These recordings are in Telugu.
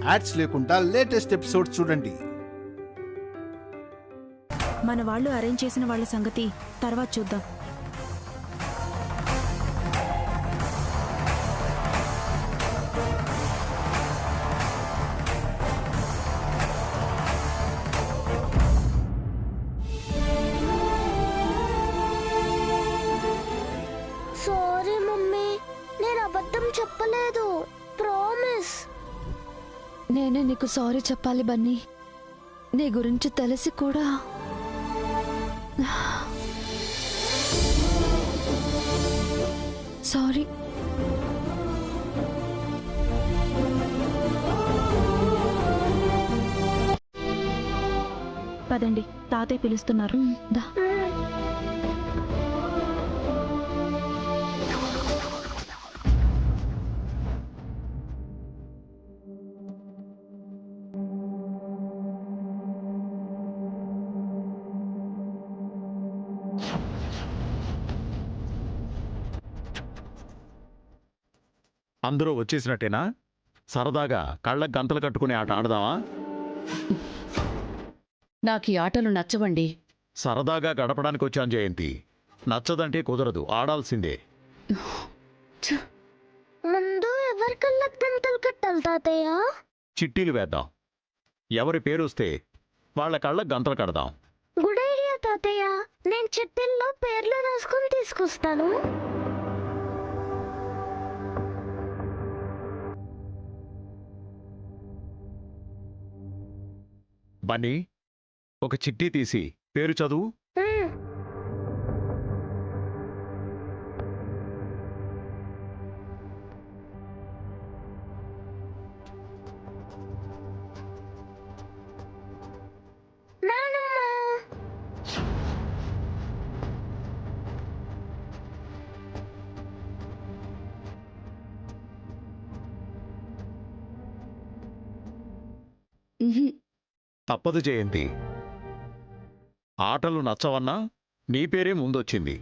యాడ్స్ లేకుండా లేటెస్ట్ ఎపిసోడ్ చూడండి. మన వాళ్ళు అరేంజ్ చేసిన వాళ్ళ సంగతి తర్వాత చూద్దాం. సారీ మమ్మీ, నేను అబద్ధం చెప్పలేదు, ప్రామిస్. నేనే నీకు సారీ చెప్పాలి బన్నీ. నీ గురించి తెలిసి కూడా సారీ. పదండి, తాతయ్య పిలుస్తున్నారు. దా. అందరూ వచ్చేసినట్టేనా? సరదాగా కళ్ళకు గంతలు కట్టుకునే ఆట ఆడదామా? నాకు ఈ ఆటలు నచ్చవండి. సరదాగా గడపడానికి వచ్చాను జయంతి. నచ్చదంటే కుదరదు, ఆడాల్సిందే. ముందు ఎవరికల్లా గంటలు కట్టాలి తాతయ్య? చిట్టీలు వేద్దాం. ఎవరి పేరు వస్తే వాళ్ళ కళ్ళకు గంతలు కడదాం. గుడ్ ఐడియా తాతయ్య. నేను చిట్టిల్లో పేర్లు రాసుకుని తీసుకొస్తాను. బన్నీ, ఒక చిట్టి తీసి పేరు చదువు. తప్పదు జయంతి, ఆటలు నచ్చవన్నా నీ పేరే ముందొచ్చింది.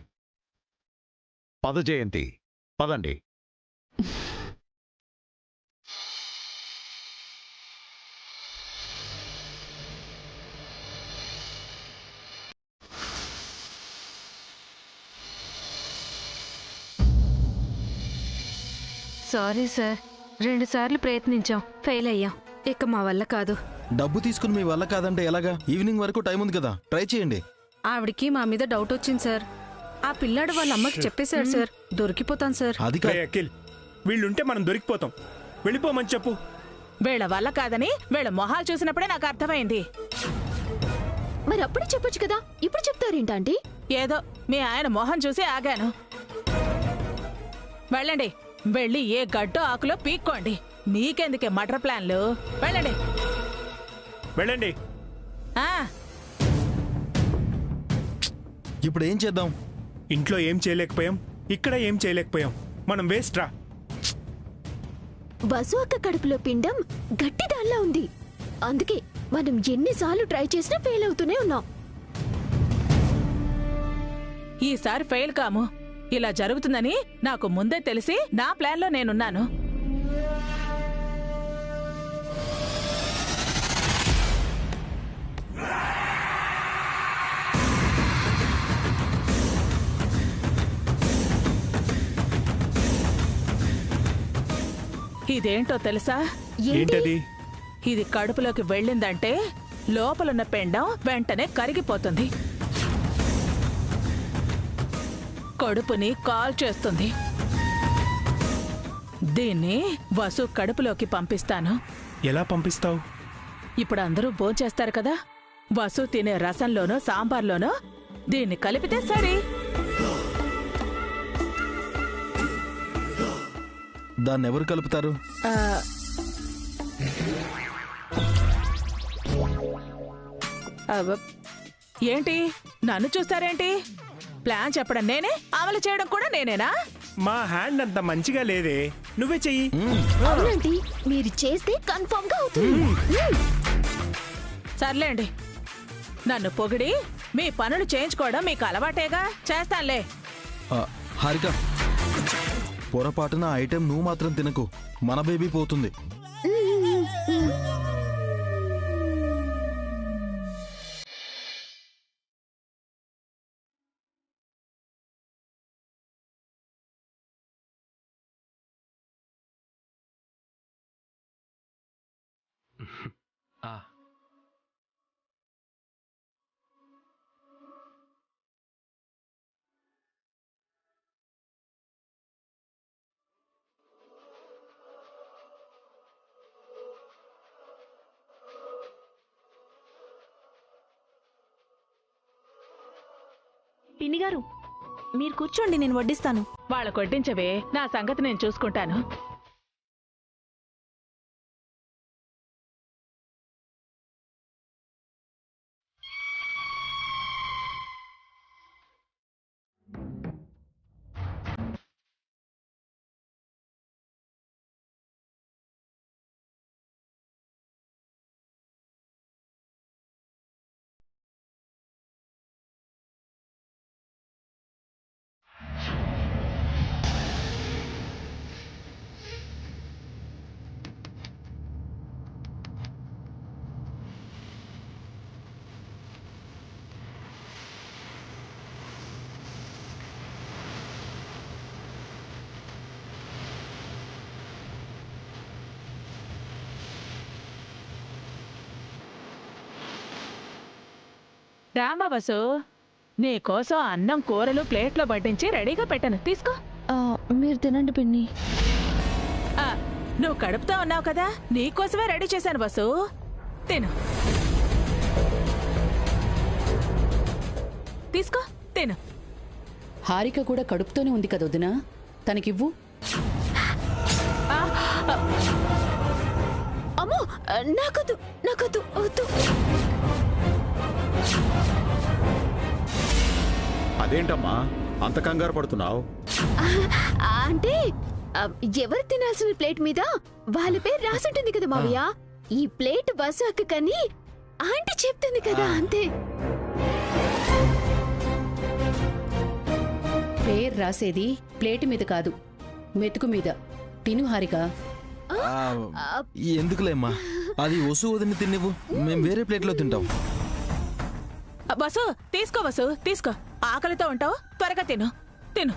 పద జయంతి, పదండి. సారీ సార్, 2 సార్లు ప్రయత్నించాం, ఫెయిల్ అయ్యాం. ఇక మా వల్ల కాదు. డబ్బు తీసుకుని మీ వల్ల కాదంటే ఎలాగా? ఈవినింగ్ వరకు టైం ఉంది కదా, ట్రై చేయండి. ఆవిడికి మా మీద డౌట్ వచ్చింది సార్. ఆ పిల్లాడు వాళ్ళ అమ్మకి చెప్పేశాడు సార్. దొరికిపోతాం సార్. అది అఖిల్, వీళ్ళుంటే మనం దొరికిపోతాం. వెళ్ళిపోమని చెప్పు. వీళ్ళ వల్ల కాదని వీళ్ళ మొహాలు చూసినప్పుడే నాకు అర్థమైంది. మరి అప్పుడే చెప్పొచ్చు కదా, ఇప్పుడు చెప్తారేంటంటే? ఏదో మీ ఆయన మొహం చూసి ఆగాను. వెళ్ళండి, వెళ్ళి ఏ గడ్డో ఆకులో పీక్కోండి. మీకెందుకే మటర్ ప్లాన్లు? వెళ్ళండి వెళ్ళండి. ఇప్పుడు ఏం చేద్దాం? ఇంట్లో ఏం చేయలేకపోయాం, ఇక్కడ ఏం చేయలేకపోయాం. మనం వేస్ట్ రా. వసు అక్క కడుపులో పిండం గట్టిదాల్లా ఉంది. అందుకే మనం ఎన్నిసార్లు ట్రై చేసినా ఫెయిల్ అవుతూనే ఉన్నాం. ఈసారి ఫెయిల్ కాము. ఇలా జరుగుతుందని నాకు ముందే తెలిసి నా ప్లాన్లో నేనున్నాను. ఇదేంటో తెలుసా? ఏంటది? ఇది కడుపులోకి వెళ్ళిందంటే లోపలున్న పెండం వెంటనే కరిగిపోతుంది, కడుపుని కాల్ చేస్తుంది. దీన్ని వసు కడుపులోకి పంపిస్తాను. ఎలా పంపిస్తావు? ఇప్పుడు అందరూ భోంచేస్తారు కదా, వసు తినే రసంలోనో సాంబార్లోనో దీన్ని కలిపితే సరే. దాన్ని ఎవరు కలుపుతారు? ఏంటి నన్ను చూస్తారేంటి? ప్లాన్ చెప్పడం నేనే, అమలు చేయడం కూడా నేనేనా? మా హ్యాండ్ అంత మంచిగా లేదే, నువ్వే చెయ్యి. అవునండి, మీరు చేస్తే కన్ఫర్మ్ గా అవుతుంది. సర్లేండి, నన్ను పొగిడి మీ పనులు చేయించుకోవడం మీకు అలవాటేగా, చేస్తానులే. హారిక, పొరపాటున ఐటెం నువ్వు మాత్రం తినకు, మన బేబీ పోతుంది. పిన్ని గారు మీరు కూర్చోండి, నేను వడ్డిస్తాను. వాళ్ళ కొట్టించవే, నా సంగతి నేను చూసుకుంటాను. రామా వసు, నీకోసం అన్నం కూరలు ప్లేట్లో వడ్డించి రెడీగా పెట్టాను, తీసుకో. మీరు తినండి పిన్ని. నువ్వు కడుపుతా ఉన్నావు కదా, నీకోసమే రెడీ చేశాను వసు, తిను. తీసుకో, తిను. హారిక కూడా కడుపుతోనే ఉంది కదా వదినా, తనకివ్వు. అమ్మో, నాకొద్దు, నాకొద్దు, వద్దు. అదేంటమ్మా అంత కంగారు పడుతున్నావు? అంటే ఎవరు తినాల్సిన ప్లేట్ మీద వాళ్ళ పేరు రాసుంటుంది కదా మావయ్య. ఈ ప్లేట్ బస్సు అక్క కని ఆంటీ చెప్తుంది కదా, అంతే. పేరు రాసేది ప్లేటు మీద కాదు, మెతుకు మీద. తిను హారిక. ఎందుకులేమ్మా, అది వసు వదిని తిన్నివ్వు, మేము వేరే ప్లేట్లో తింటాం. వసు, తీసుకో వసు, తీసుకో. ఆకలితో ఉంటావు, త్వరగా తిను, తిను.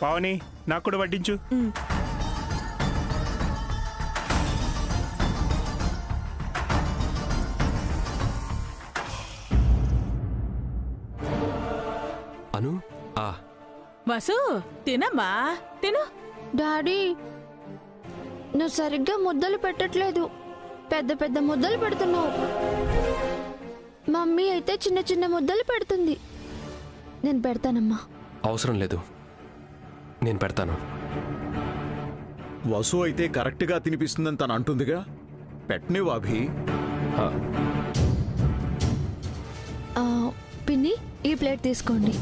పావని నాకు కూడా వడ్డించు. అను వసు, తినమ్మా, తిను. డాడీ, నువ్వు సరిగ్గా ముద్దలు పెట్టట్లేదు, పెద్ద పెద్ద ముద్దలు పెడుతున్నావు. మమ్మీ అయితే చిన్న చిన్న ముద్దలు పెడుతుంది. నేను పెడతానమ్మా. అవసరం లేదు, నేను పెడతాను. వసు అయితే కరెక్ట్గా తినిపిస్తుందని తను అంటుందిగా, పెట్టనివ్వు అభి. పిన్ని, ఈ ప్లేట్ తీసుకోండి.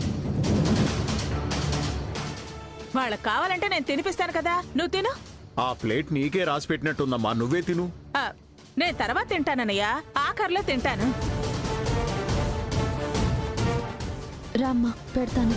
వాళ్ళకి కావాలంటే నేను తినిపిస్తాను కదా, నువ్వు తిను. ఆ ప్లేట్ నీకే రాసి పెట్టినట్టుందమ్మా, నువ్వే తిను. నేను తర్వాత తింటానన్నయ్యా, ఆఖరిలో తింటాను. రామ్మా, పెడతాను.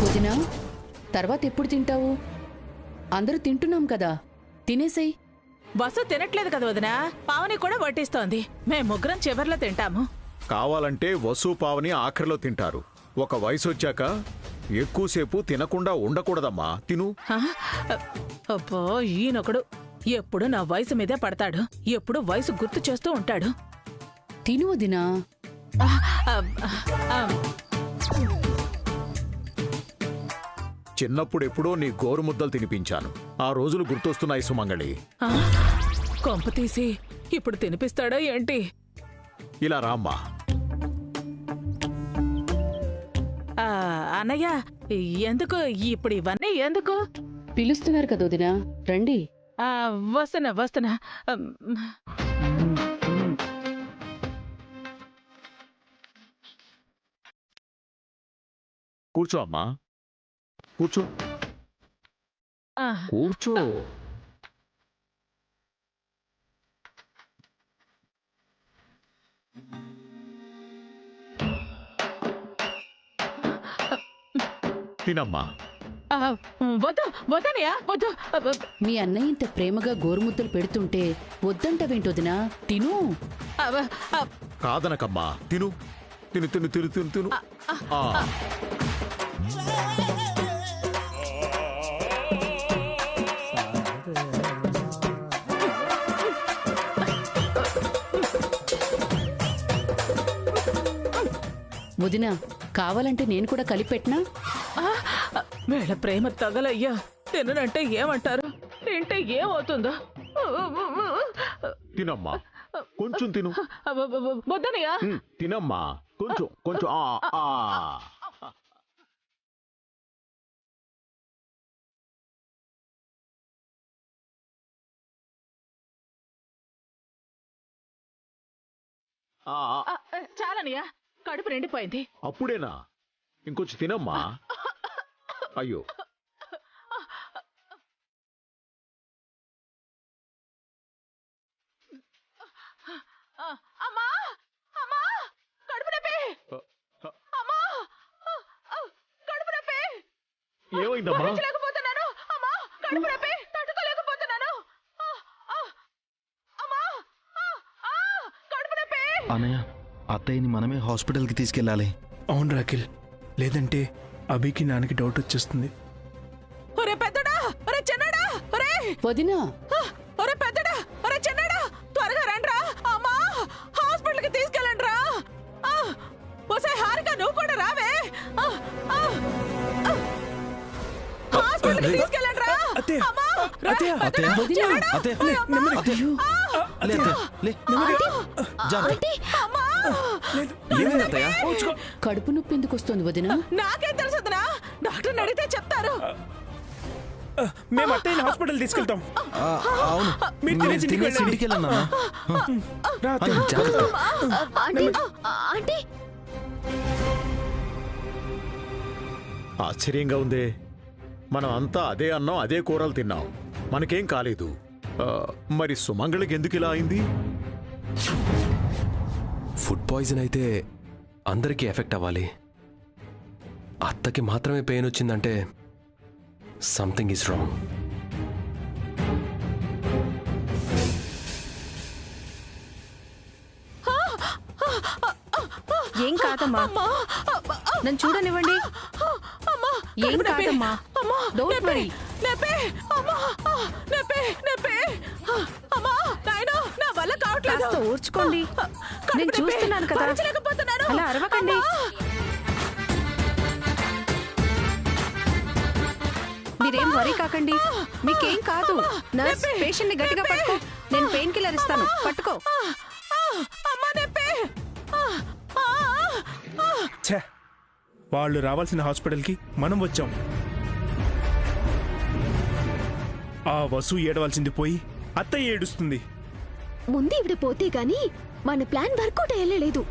వదినా, తర్వాత ఎప్పుడు తింటావు? అందరూ తింటున్నాం కదా, తినేసేయ్. బస్సు తినట్లేదు కదా వదినా, పావని కూడా వడ్డిస్తోంది. మేము ముగ్గురం చివర్లో తింటాము. కావాలంటే వసు పావని ఆఖరిలో తింటారు. ఒక వయసు వచ్చాక ఎక్కువసేపు తినకుండా ఉండకూడదమ్మా, తిను. అబ్బో, ఈయనొకడు ఎప్పుడు నా వయసు మీదే పడతాడు, ఎప్పుడు వయసు గుర్తు చేస్తూ ఉంటాడు. తిను వదినా. చిన్నప్పుడు ఎప్పుడో నీ గోరుముద్దలు తినిపించాను, ఆ రోజులు గుర్తొస్తున్నాయి సుమంగళి. కొంప తీసి ఇప్పుడు తినిపిస్తాడా ఏంటి? ఇలా రామ్మా. అన్నయ్య, ఎందుకు ఇప్పుడు ఇవన్నీ ఎందుకు? పిలుస్తున్నారు కదా వదినా, రండి. వస్తున్నా వస్తున్నా. కూర్చో అమ్మా, కూర్చో, కూర్చో. తినమ్మా. వద్దు వద్దనయ్యా వద్దు. మీ అన్నయ్య ఇంత ప్రేమగా గోరుముద్దలు పెడుతుంటే వద్దంటవేంటొదినా? తిను. కాదనకమ్మా, తిను తిను తిను తిను తిను తిను. వదినా, కావాలంటే నేను కూడా కలిపెట్టినా? వీళ్ళ ప్రేమ తగలయ్యా. తిననంటే ఏమంటారు, తింటే ఏమవుతుందో. తినమ్మా, కొంచెం తిను. వద్దనయ్యా. తినమ్మా, కొంచెం కొంచెం. చాలనయ్యా, కడుపు నిండిపోయింది. అప్పుడేనా? ఇంకొంచెం తినమ్మా. అయ్యో, అమ్మా అమ్మా, కడుపు నొప్పి. అమ్మా, కడుపు నొప్పి. ఏమైందమ్మా? భరించలేకపోతున్నాను. అమ్మా, కడుపు నొప్పి, తట్టుకోలేకపోతున్నాను. అమ్మా, కడుపు నొప్పి. అన్నయ్య, అత్తయ్యని మనమే హాస్పిటల్కి తీసుకెళ్ళాలి. అవును రాకిల్, లేదంటే అభికి నాన్నకి డౌట్ వచ్చేస్తుంది. ఒరే పెద్దడా, ఒరే చిన్నడా, ఒరే వదినా, ఒరే పెద్దడా, ఒరే చిన్నడా, త్వరగా రండ్రా. అమ్మా, హాస్పిటల్కి తీసుకెళ్ళండ్రా. ఒసే హారిక, నువ్వు కూడా రావే. హాస్పిటల్కి తీసుకెళ్ళండ్రా. అమ్మా, అత్తయ్య, కడుపు నొప్పి ఎందుకు వస్తుంది వదినా? నాకేం తెలుసు వదినా, డాక్టర్ని అడిగితే చెప్తారు. మేము అత్తయ్యని హాస్పిటల్ తీసుకెళ్తాం. అవును, మీరు తినేసి ఇంటికి వెళ్ళండి. రా అత్తయ్య. ఆంటీ, ఆశ్చర్యంగా ఉందే. మనం అంతా అదే అన్నం అదే కూరలు తిన్నాం, మనకేం కాలేదు. మరి సుమంగళికి ఎందుకు ఇలా అయింది? ఫుడ్ పాయిజన్ అయితే అందరికీ ఎఫెక్ట్ అవ్వాలి. అత్తకి మాత్రమే పెయిన్ వచ్చిందంటే సంథింగ్ ఈజ్ రాంగ్. ఏం కాదమ్మా, నన్ను చూడనివ్వండి. ఏం కాదమ్మా, డోంట్ వరీ. కాస్త ఓర్చుకోండి, నేను చూస్తున్నాను కదా. అలా అరవకండి. మీరేం వరీ కాకండి, మీకేం కాదు. నర్స్, పేషెంట్ ని గట్టిగా పట్టుకో. నేను పెయిన్ కిల్లర్ ఇస్తాను, పట్టుకో. ఛే, వాళ్ళు రావాల్సిన హాస్పిటల్కి మనం వచ్చాం. ఆ వసు ఏడవలసింది పోయి అత్తయ్య ఏడుస్తుంది. ముందు ఇవిడ పోతే గాని మన ప్లాన్ వర్కౌట్ అయ్యలేదు.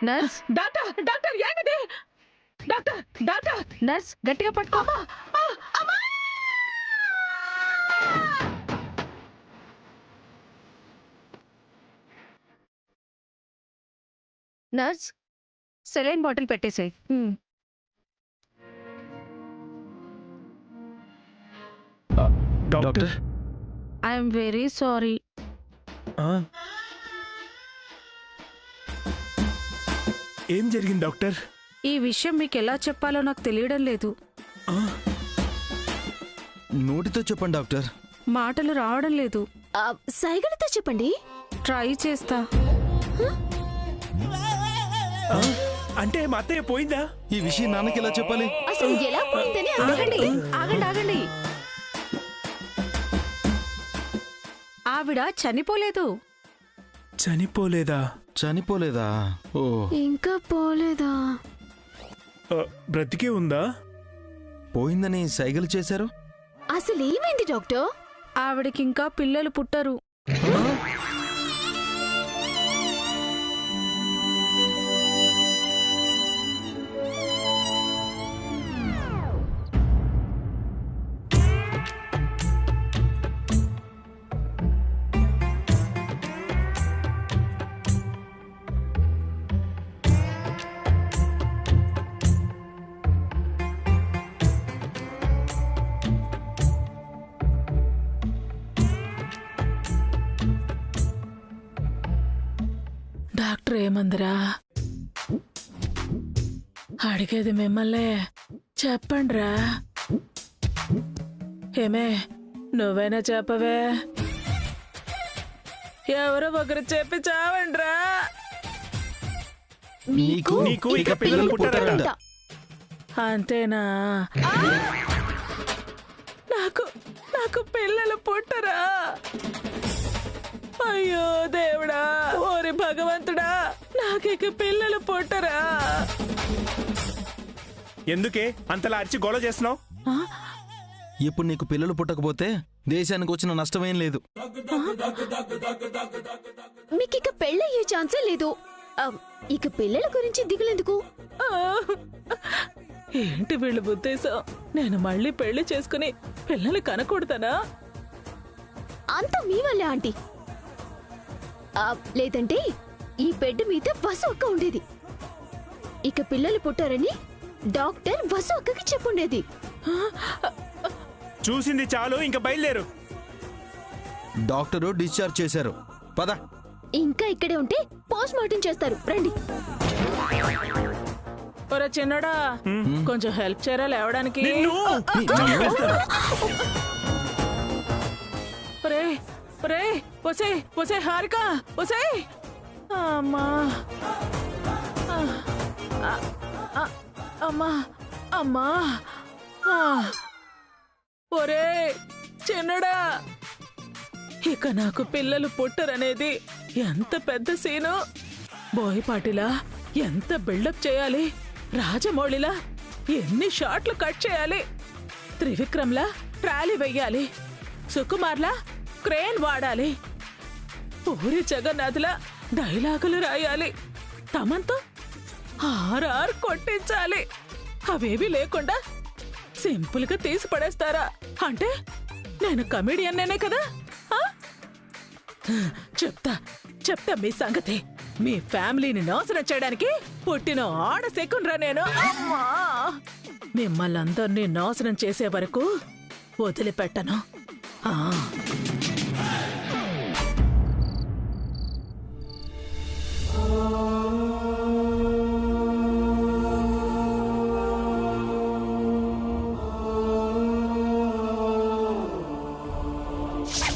నర్స్, డాక్టర్, డాక్టర్, ఏంటిది? డాక్టర్, డాక్టర్, నర్స్, గట్టిగా పట్టుకో. నర్స్, సెలైన్ బాటిల్ పెట్టేసేయ్. Doctor, I'm very sorry. ఏం జరిగింది డాక్టర్? ఈ విషయం మీకు ఎలా చెప్పాలో నాకు తెలియడం లేదు. నోటితో చెప్పండి డాక్టర్. మాటలు రావడం లేదు. సైగలతో చెప్పండి. ట్రై చేస్తా. అంటే మా అత్తయ్య పోయిందా? ఈ విషయం నాన్నకి ఎలా చెప్పాలి? అసలు ఎలా పోయిందని ఆగండి, ఆగండి, ఆగండి. ఆవిడ చనిపోలేదు. చనిపోలేదా? చనిపోలేదా? ఓ, ఇంకా పోలేదా? బ్రతికే ఉందా? పోయిందని సైగలు చేశారు. అసలు ఏమైంది డాక్టర్? ఆవిడకి ఇంకా పిల్లలు పుట్టరు. డాక్టర్ ఏమందిరా? అడిగేది మిమ్మల్నే, చెప్పండ్రా. ఏమే, నువ్వైనా చెప్పవే. ఎవరో ఒకరు చెప్పి చావండ్రా. నీకు ఇక పిల్లలు పుట్టారంట. అంతేనా? నాకు పిల్లలు పుట్టరా? అయ్యో దేవుడా, ఓరి భగవంతుడా, నాకిక పిల్లలు పుట్టరా? ఎందుకే అంతలా అరిచి గొడవ చేస్తున్నావు? ఇప్పుడు నీకు పిల్లలు పుట్టకపోతే దేశానికి వచ్చిన నష్టమేం లేదు. మీకిక పెళ్ళయ్యే ఛాన్సే లేదు. ఇక పిల్లల గురించి దిగులెందుకు? ఏంటి వీళ్ళ ఉద్దేశం? నేను మళ్ళీ పెళ్లి చేసుకుని పిల్లలు కనకూడతానా? అంత మీ వల్లే ఆంటీ. లేదంటే ఈ బెడ్ మీద వసు అక్క ఉండేది. ఇక పిల్లలు పుట్టారని డాక్టర్ వసు అక్కకి చెప్పుండేది. చూసింది చాలు, ఇంకా బయలుదేరు. డాక్టరు డిశ్చార్జ్ చేశారు, పద. ఇంకా ఇక్కడే ఉంటే పోస్ట్ మార్టం చేస్తారు, రండి. ఒరే చిన్నడా, కొంచెం హెల్ప్ చేయరా లేవడానికి. ఒసే హారిక, ఒసే. అమ్మా అమ్మా అమ్మా. ఒరే చిన్నడా, ఇక నాకు పిల్లలు పుట్టరనేది ఎంత పెద్ద సీను. బోయపాటిలా ఎంత బిల్డప్ చేయాలి, రాజమౌళిలా ఎన్ని షాట్లు కట్ చేయాలి, త్రివిక్రమ్లా ట్రాలీ వెయ్యాలి, సుకుమార్లా క్రేన్ వాడాలి, పూరి జగన్నాథ్లా డైలాగులు రాయాలి, తమంతో ఆర్ఆర్ కొట్టించాలి. అవేవి లేకుండా సింపుల్ గా తీసి పడేస్తారా? అంటే నేను కమెడియన్నేనే కదా? చెప్తా మీ సంగతి. మీ ఫ్యామిలీని నాశనం చేయడానికి పుట్టిన ఆడ సెకుండ్రా నేను. అమ్మా, మిమ్మల్ని అందరినీ నాశనం చేసే వరకు వదిలిపెట్టను.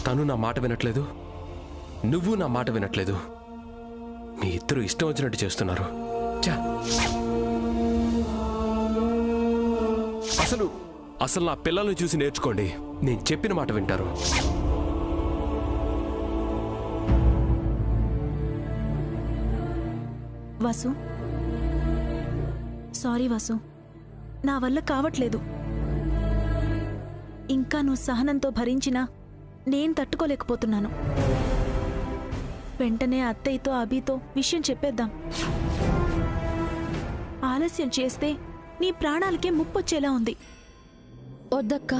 తను నా మాట వినట్లేదు, నువ్వు నా మాట వినట్లేదు. మీ ఇద్దరు ఇష్టం వచ్చినట్టు చేస్తున్నారు. అసలు నా పిల్లల్ని చూసి నేర్చుకోండి. నేను చెప్పిన మాట వింటారు. వసు, సారీ వసు, నా వల్ల కావట్లేదు. ఇంకా నువ్వు సహనంతో భరించినా నేను తట్టుకోలేకపోతున్నాను. వెంటనే అత్తయ్యతో అభితో విషయం చెప్పేద్దాం. ఆలస్యం చేస్తే నీ ప్రాణాలకే ముప్పొచ్చేలా ఉంది. వద్దక్క,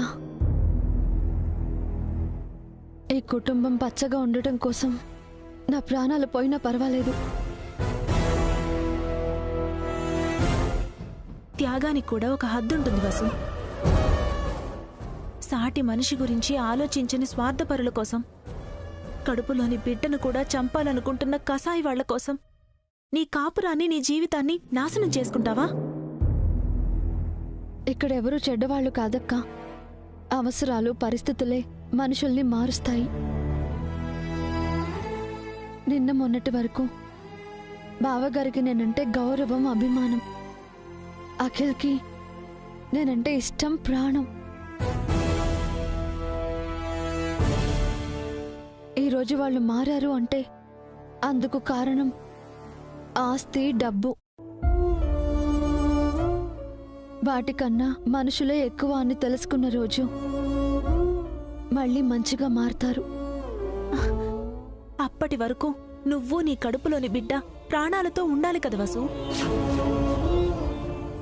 ఈ కుటుంబం పచ్చగా ఉండటం కోసం నా ప్రాణాలు పోయినా పర్వాలేదు. త్యాగానికి కూడా ఒక హద్దుంటుంది వసు. సాటి మనిషి గురించి ఆలోచించని స్వార్థపరుల కోసం, కడుపులోని బిడ్డను కూడా చంపాలనుకుంటున్న కసాయి వాళ్ల కోసం నీ కాపురాన్ని, నీ జీవితాన్ని నాశనం చేసుకుంటావా? ఇక్కడెవరూ చెడ్డవాళ్లు కాదక్క. అవసరాలు, పరిస్థితులే మనుషుల్ని మారుస్తాయి. నిన్న మొన్నటి వరకు బావగారికి నేనంటే గౌరవం, అభిమానం. అఖిల్కి నేనంటే ఇష్టం, ప్రాణం. ఈరోజు వాళ్ళు మారారు అంటే అందుకు కారణం ఆస్తి, డబ్బు. వాటికన్నా మనుషులే ఎక్కువ అని తెలుసుకున్న రోజు మళ్ళీ మంచిగా మారతారు. అప్పటి వరకు నువ్వు, నీ కడుపులోని బిడ్డ ప్రాణాలతో ఉండాలి కదా వసు.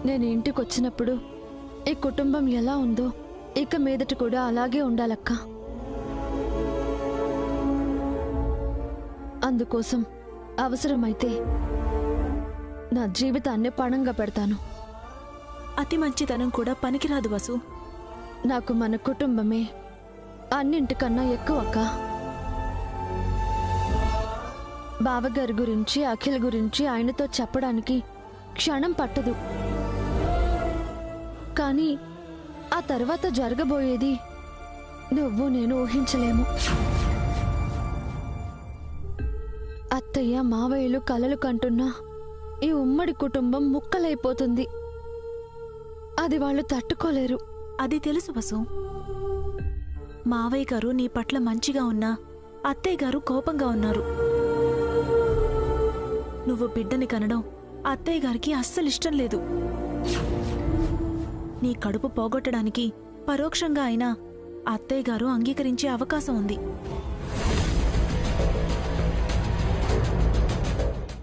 నేను ఇంటికొచ్చినప్పుడు ఈ కుటుంబం ఎలా ఉందో ఇక మీదట కూడా అలాగే ఉండాలక్క. అందుకోసం అవసరమైతే నా జీవితాన్ని పణంగా పెడతాను. అతి మంచితనం కూడా పనికిరాదు వసు. నాకు మన కుటుంబమే అన్నింటికన్నా ఎక్కువ అక్క. బావగారి గురించి అఖిల్ గురించి ఆయనతో చెప్పడానికి క్షణం పట్టదు. కానీ ఆ తర్వాత జరగబోయేది నువ్వు నేను ఊహించలేము. అత్తయ్య మావయ్యలు కలలు కంటున్నా ఈ ఉమ్మడి కుటుంబం ముక్కలైపోతుంది. అది వాళ్ళు తట్టుకోలేరు. అది తెలుసు వసు. మావయ్య గారు నీ పట్ల మంచిగా ఉన్నా అత్తయ్య గారు కోపంగా ఉన్నారు. నువ్వు బిడ్డని కనడం అత్తయ్య గారికి అస్సలిష్టం లేదు. నీ కడుపు పోగొట్టడానికి పరోక్షంగా అయినా అత్తయ్య గారు అంగీకరించే అవకాశం ఉంది.